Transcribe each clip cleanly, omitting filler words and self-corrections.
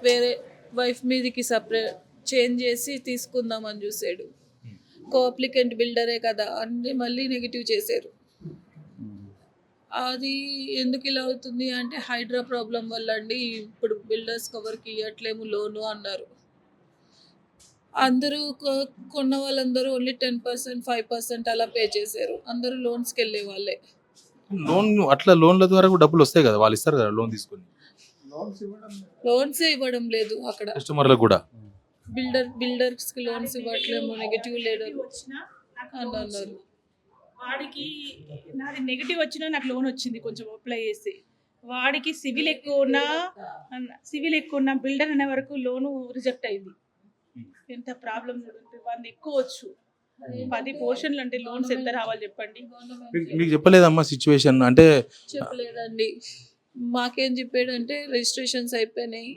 వేరే వైఫ్ మీదకి చేంజ్ చేసి తీసుకుందామని చూసాడు. కో అప్లికెంట్ బిల్డరే కదా అని మళ్ళీ నెగిటివ్ చేశారు. అది ఎందుకు ఇలా అవుతుంది అంటే హైడ్రా ప్రాబ్లం వల్ల అండి. ఇప్పుడు బిల్డర్స్ ఎవరికి ఇవ్వట్లేము లోను అన్నారు. అందరూ కొన్న వాళ్ళందరూ ఓన్లీ 10%, 5% అలా పే చేశారు. అందరూ లోన్స్కి వెళ్ళే వాళ్ళే. లోన్ల ద్వారా కూడా డబ్బులు వస్తాయి కదా, వాళ్ళు ఇస్తారు కదా లోన్ తీసుకొని. లోన్స్ ఇవ్వడం లేదు అక్కడ. కస్టమర్లకు కూడా బిల్డర్స్ కి లోన్స్ ఇవ్వట్లేము, నెగిటివ్ లీడర్ వచ్చినా నాకు అని లోన్ అన్నారు. వచ్చింది. వాడికి నాది నెగిటివ్ వచ్చినా నాకు లోన్ వచ్చింది కొంచెం అప్లై చేసి. వాడికి సివిల్ ఎక్కువ ఉన్న బిల్డర్ అనే వరకు లోను రిజెక్ట్ అయింది. ఎంత ప్రాబ్లం చూడండి. వాళ్ళని ఎక్కువ వచ్చు 10 పోర్షన్లు అంటే లోన్స్ ఎంత రావాలి చెప్పండి. మీకు చెప్పలేదమ్మా సిచ్యువేషన్ అంటే? చెప్పలేదండి. మాకేం చెప్పాడంటే రిజిస్ట్రేషన్స్ అయిపోయినాయి,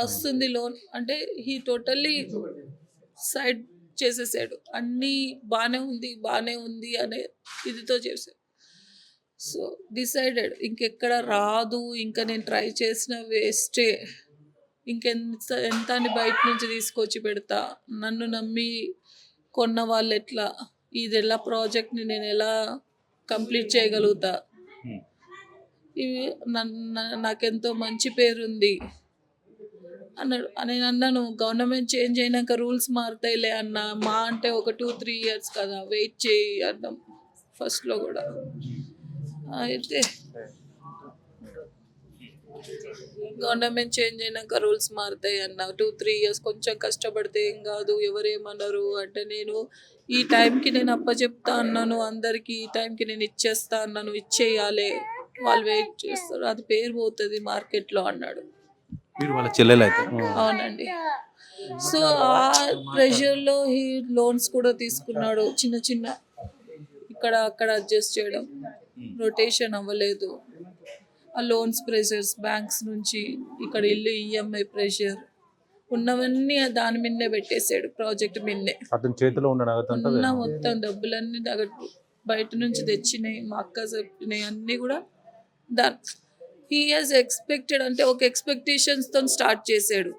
వస్తుంది లోన్ అంటే హీ టోటల్లీ సైడ్ చేసేసాడు. అన్నీ బాగానే ఉంది అనే ఇదితో చేశాడు. సో డిసైడెడ్ ఇంకెక్కడ రాదు, ఇంకా నేను ట్రై చేసిన వేస్టే, ఎంత అని బయట నుంచి తీసుకొచ్చి పెడతా, నన్ను నమ్మి కొన్న వాళ్ళు ఎట్లా, ఇది ఎలా ప్రాజెక్ట్ని నేను ఎలా కంప్లీట్ చేయగలుగుతా, ఇవి నాకెంతో మంచి పేరుంది అన్నాడు. నేను అన్నాను గవర్నమెంట్ చేంజ్ అయినాక రూల్స్ మారుతాయిలే అన్న, మా అంటే ఒక 2-3 years కదా, వెయిట్ చేయి అన్నాం ఫస్ట్లో కూడా. అయితే గవర్నమెంట్ చేంజ్ అయినాక రూల్స్ మారుతాయి అన్న, 2-3 years కొంచెం కష్టపడితే ఏం కాదు, ఎవరేమన్నారు అంటే నేను ఈ టైంకి నేను అప్పచెప్తా అన్నాను అందరికీ, ఈ టైంకి నేను ఇచ్చేస్తా అన్నాను, ఇచ్చేయాలి, వాళ్ళు వెయిట్ చేస్తారు, అది పేరు పోతుంది మార్కెట్లో అన్నాడు. మీరు వాళ్ళ చెల్లెలు అయితే? అవునండి. సో ఆ ప్రెషర్లో ఈ లోన్స్ కూడా తీసుకున్నాడు చిన్న ఇక్కడ అక్కడ అడ్జస్ట్ చేయడం, రొటేషన్ అవ్వలేదు. ఆ లోన్స్ ప్రెషర్స్, బ్యాంక్స్ నుంచి ఇక్కడ ఇల్లు ఈఎంఐ ప్రెషర్, ఉన్నవన్నీ దాని మీదనే పెట్టేశాడు, ప్రాజెక్ట్ మీదనే. అతని చేతిలో ఉన్న మొత్తం డబ్బులన్నీ బయట నుంచి తెచ్చినాయి, మా అక్క చెప్పినాయి అన్నీ కూడా హీ హాజ్ ఎక్స్పెక్టెడ్ అంటే ఒక ఎక్స్పెక్టేషన్స్తో స్టార్ట్ చేశాడు.